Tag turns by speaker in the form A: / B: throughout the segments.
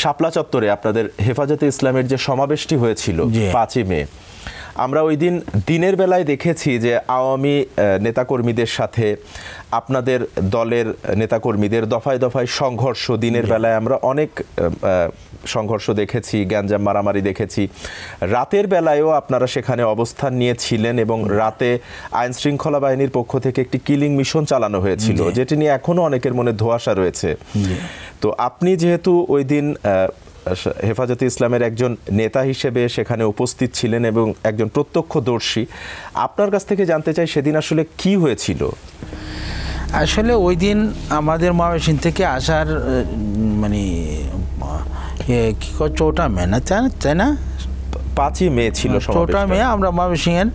A: শাপলা চত্বরে আপনাদের হেফাজতে ইসলামের যে সমাবেশটি হয়েছিল 5ই মে, আমরা ওই দিন দিনের বেলায় দেখেছি যে আওয়ামী নেতাকর্মীদের সাথে আপনাদের দলের নেতাকর্মীদের দফায় দফায় সংঘর্ষ, দিনের বেলায় আমরা অনেক সংঘর্ষ দেখেছি, গ্যাঞ্জাম মারামারি দেখেছি। রাতের বেলায়ও আপনারা সেখানে অবস্থান নিয়েছিলেন এবং রাতে আইন শৃঙ্খলা বাহিনীর পক্ষ থেকে একটি কিলিং মিশন চালানো হয়েছিল, যেটি নিয়ে এখনো অনেকের মনে ধোঁয়াশা রয়েছে। তো আপনি যেহেতু ওই দিন হেফাজতে ইসলামের একজন নেতা হিসেবে সেখানে উপস্থিত ছিলেন এবং একজন প্রত্যক্ষদর্শী, আপনার কাছ থেকে জানতে চাই সেদিন আসলে কি হয়েছিল।
B: আসলে ওই দিন আমাদের ময়মনসিংহ থেকে আসার মানে কি 4টা মে না, তাই না?
A: 5ই মে ছিল,
B: 4টা মে আমরা ময়মনসিংহের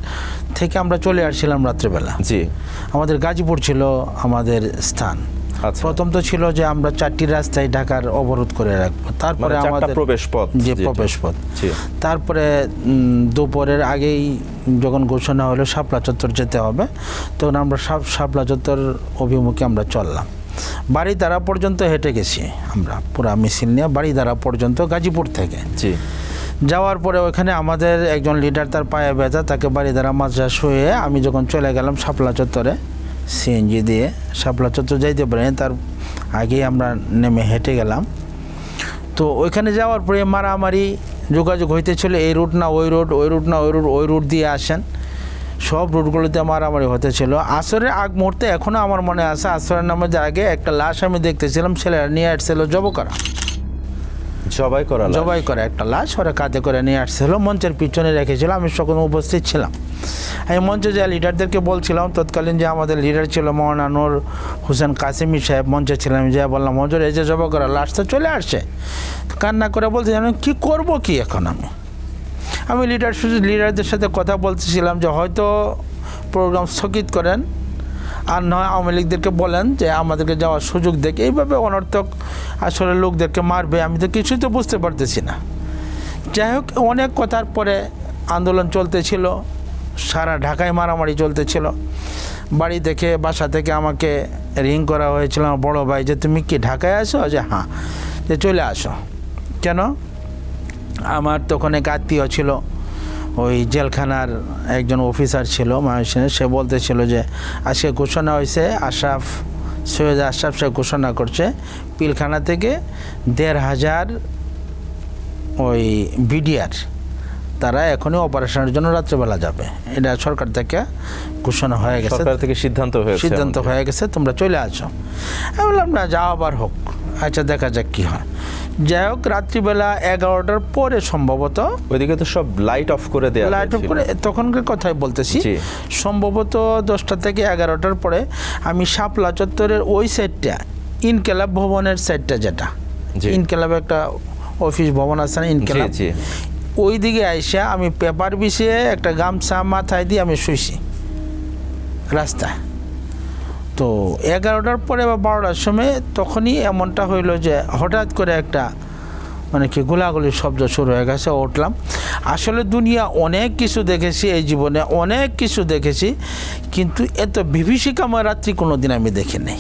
B: থেকে আমরা চলে আসছিলাম রাত্রেবেলা।
A: জি,
B: আমাদের গাজীপুর ছিল আমাদের স্থান। প্রথম তো ছিল যে আমরা 4টি রাস্তায় ঢাকার অবরোধ করে রাখবো, তারপরে আমাদের প্রবেশপথ, তারপরে দুপুরের আগেই যখন ঘোষণা হলো শাপলা চত্বর যেতে হবে, তখন আমরা শাপলা চত্বর অভিমুখে আমরা চললাম। বাড়িধারা পর্যন্ত হেঁটে গেছি আমরা, পুরা মিছিল নিয়ে বাড়িধারা পর্যন্ত গাজীপুর থেকে। যাওয়ার পরে ওখানে আমাদের একজন লিডার, তার পায়ে ব্যথা, তাকে বাড়িধারা মাঝরা শুয়ে আমি যখন চলে গেলাম শাপলা চত্বরে সিএনজি দিয়ে, শাপলা চত্বর যাইতে পারিনি, তার আগেই আমরা নেমে হেঁটে গেলাম। তো ওইখানে যাওয়ার পরে মারামারি যোগাযোগ হইতেছিল, এই রুট না ওই রুট, ওই রুট না ওই রুট, ওই রুট দিয়ে আসেন, সব রুটগুলোতে মারামারি হতেছিল। আসরের আগ মুহূর্তে এখনও আমার মনে আছে, আসরের নামাজের আগে একটা লাশ আমি দেখতেছিলাম, ছেলেরা নিয়ে আসছিল জবাই করা একটা লাশ, ওরা কাঁধে করে নিয়ে আসছিল, মঞ্চের পিছনে রেখেছিল, আমি সকলে উপস্থিত ছিলাম। আমি মঞ্চে যে লিডারদেরকে বলছিলাম, তৎকালীন যে আমাদের লিডার ছিল মৌলানা নূর হোসেন কাসেমি সাহেব মঞ্চে ছিলাম, যে বললাম হুজুর এই যে জবাই করা লাশ তো চলে আসছে, কান্না করে বলতে জানেন কি করব কি এখন। আমি লিডারদের সাথে কথা বলতেছিলাম যে হয়তো প্রোগ্রাম স্থগিত করেন, আর নয় আওয়ামী লীগদেরকে বলেন যে আমাদেরকে যাওয়ার সুযোগ দেখে, এইভাবে অনর্থক আসলে লোকদেরকে মারবে, আমি তো কিছুই তো বুঝতে পারতেছি না। যাই হোক, অনেক কথার পরে আন্দোলন চলতেছিল, সারা ঢাকায় মারামারি চলতেছিল। বাড়ি থেকে, বাসা থেকে আমাকে রিং করা হয়েছিল আমার বড়ো ভাই, যে তুমি কি ঢাকায় আসো? যে হ্যাঁ, যে চলে আসো। কেন? আমার তখন এক আত্মীয় ছিল, ওই জেলখানার একজন অফিসার ছিল ময়মনসিংহে, সে বলতেছিল যে আজকে ঘোষণা হয়েছে, সৈয়দ আশরাফ সাহেব ঘোষণা করছে পিলখানা থেকে ১,৫০০ ওই বিডিআর তারা এখনই অপারেশনের জন্য রাত্রেবেলা যাবে। এটা সরকার থেকে ঘোষণা হয়ে গেছে,
A: সরকার থেকে সিদ্ধান্ত
B: হয়ে গেছে, তোমরা চলে আসো। আমি বললাম না, যাও আবার হোক, আচ্ছা দেখা যাক কী হয়। যাই হোক, রাত্রিবেলা 11টার পরে সম্ভবত,
A: ওইদিকে তো সব লাইট অফ করে দেওয়া,
B: লাইট অফ করে, তখনকার কথাই বলতেছি, সম্ভবত 10টা থেকে 11টার পরে আমি শাপলা চত্বরের ওই সাইডটা, ইনকেলাব ভবনের সাইডটা, যেটা ইনকেলাব একটা অফিস ভবন আছে না ইনকেলাব, ওই দিকে আইসা আমি পেপার বিছিয়ে একটা গামছা মাথায় দিয়ে আমি শুইছি রাস্তায়। তো 11টার পরে বা 12টার সময় তখনই এমনটা হইলো যে হঠাৎ করে একটা মানে কি গোলাগুলির শব্দ শুরু হয়ে গেছে। উঠলাম। আসলে দুনিয়া অনেক কিছু দেখেছি এই জীবনে, অনেক কিছু দেখেছি, কিন্তু এত বিভীষিকাময় রাত্রি কোনো দিন আমি দেখি নাই।